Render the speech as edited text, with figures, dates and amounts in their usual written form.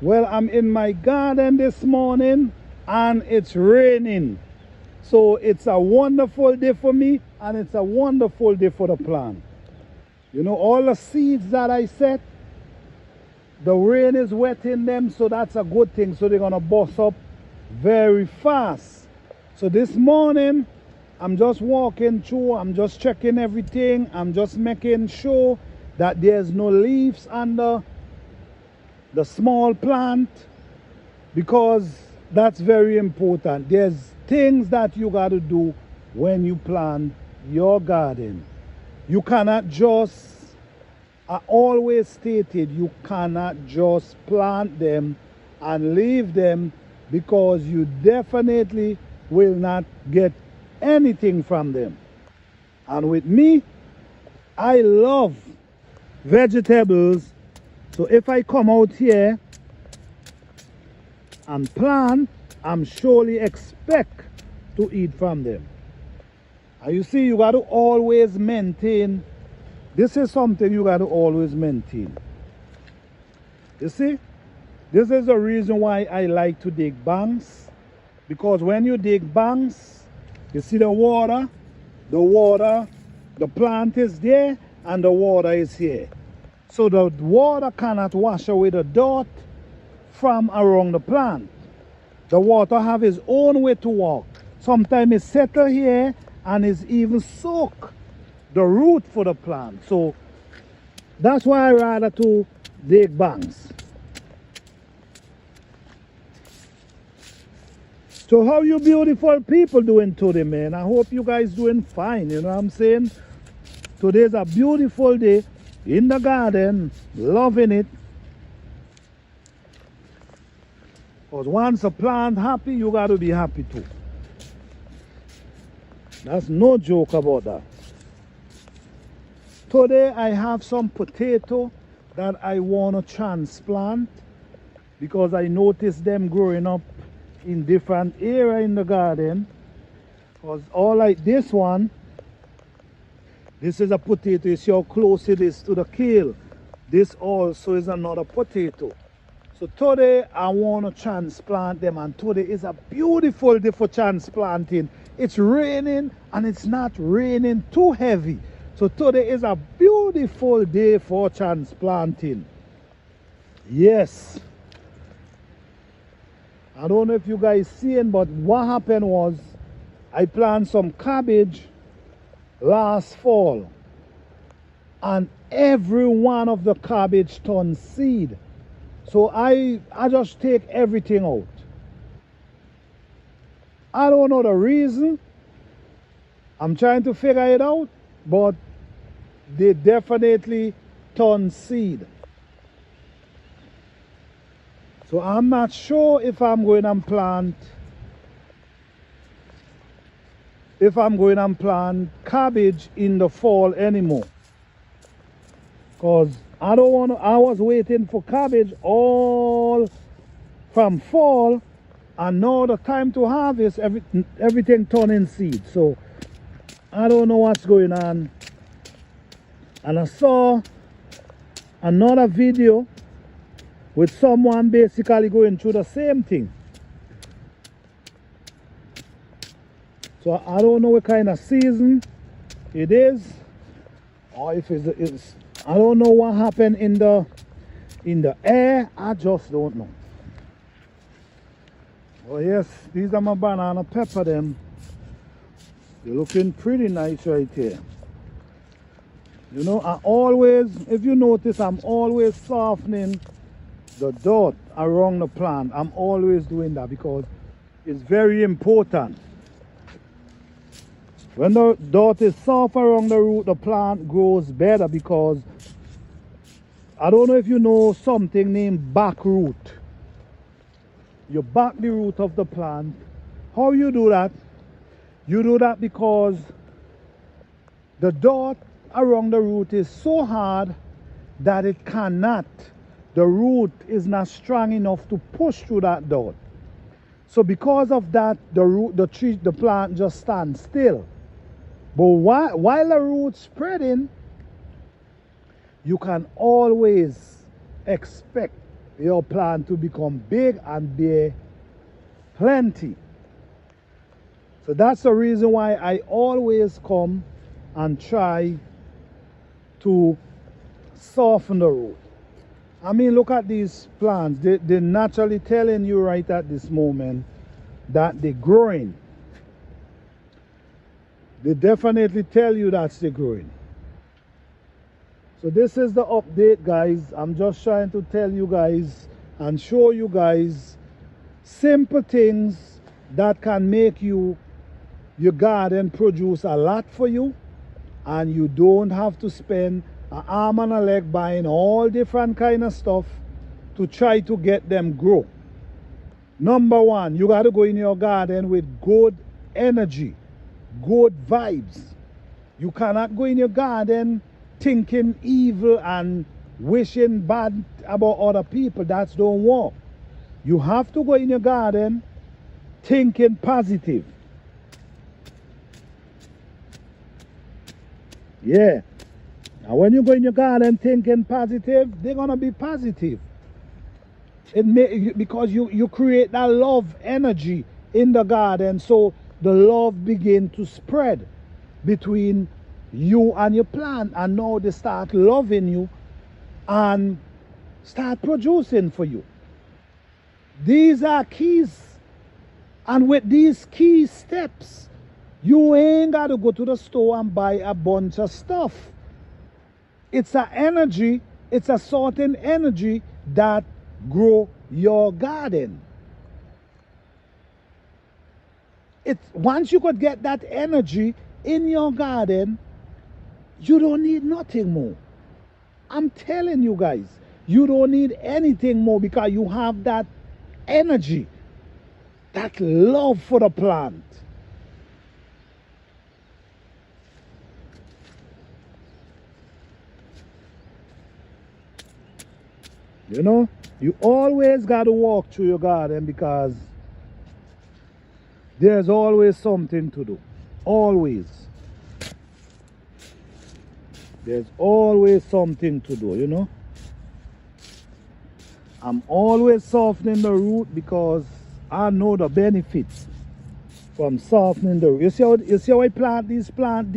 Well, I'm in my garden this morning and it's raining. So it's a wonderful day for me and it's a wonderful day for the plant. You know, all the seeds that I set, the rain is wetting them, so that's a good thing. So they're gonna bust up very fast. So this morning, I'm just walking through, I'm just checking everything, I'm just making sure that there's no leaves under the small plant, because that's very important. There's things that you got to do when you plant your garden. You cannot just, I always stated, you cannot just plant them and leave them, because you definitely will not get anything from them. And with me, I love vegetables. So if I come out here and plant, I'm surely expect to eat from them. And you see, you got to always maintain. This is something you got to always maintain. You see, this is the reason why I like to dig banks. Because when you dig banks, you see the water, the plant is there and the water is here. So the water cannot wash away the dirt from around the plant. The water have its own way to walk. Sometimes it settle here and it's even soak the root for the plant. So that's why I rather to dig banks. So how you beautiful people doing today, man? I hope you guys doing fine, you know what I'm saying? Today's a beautiful day in the garden, loving it. Because once a plant happy, you got to be happy too. That's no joke about that. Today I have some potato that I want to transplant, because I noticed them growing up in different area in the garden. Because all like this one, this is a potato. You see how close it is to the kale. This also is another potato. So today I want to transplant them, and today is a beautiful day for transplanting. It's raining and it's not raining too heavy. So today is a beautiful day for transplanting. Yes. I don't know if you guys seen, but what happened was I planted some cabbage last fall, and every one of the cabbage turned seed. So I just take everything out. I don't know the reason. I'm trying to figure it out, but they definitely turn seed. So I'm not sure if I'm going and plant cabbage in the fall anymore. Because I don't want to, I was waiting for cabbage all from fall, and now the time to harvest, everything turning seed. So I don't know what's going on. And I saw another video with someone basically going through the same thing. So I don't know what kind of season it is, or if it's I don't know what happened in the air. I just don't know. Oh yes, these are my banana pepper them. They're looking pretty nice right here. You know, I always, if you notice, I'm always softening the dirt around the plant. I'm always doing that because it's very important. When the dirt is soft around the root, the plant grows better, because I don't know if you know something named back root. You back the root of the plant. How you do that? You do that because the dirt around the root is so hard that it cannot, the root is not strong enough to push through that dirt. So because of that, the plant just stands still. But while the root's spreading, you can always expect your plant to become big and bear plenty. So that's the reason why I always come and try to soften the root. I mean, look at these plants. They're naturally telling you right at this moment that they're growing. They definitely tell you that they're growing. So this is the update, guys. I'm just trying to tell you guys and show you guys simple things that can make your garden produce a lot for you, and you don't have to spend an arm and a leg buying all different kind of stuff to try to get them grow. Number one, you got to go in your garden with good energy, good vibes. You cannot go in your garden thinking evil and wishing bad about other people. That don't work. You have to go in your garden thinking positive. Yeah. Now when you go in your garden thinking positive, they're gonna be positive. Because you create that love energy in the garden, so the love begin to spread between you and your plant, and now they start loving you and start producing for you. These are keys, and with these key steps, you ain't got to go to the store and buy a bunch of stuff. It's an energy, it's a certain energy that grow your garden. Once you could get that energy in your garden, you don't need nothing more. I'm telling you guys, you don't need anything more, because you have that energy, that love for the plant. You know, you always got to walk through your garden, because there's always something to do. Always. There's always something to do, you know. I'm always softening the root because I know the benefits from softening the root. You see how I plant these plants?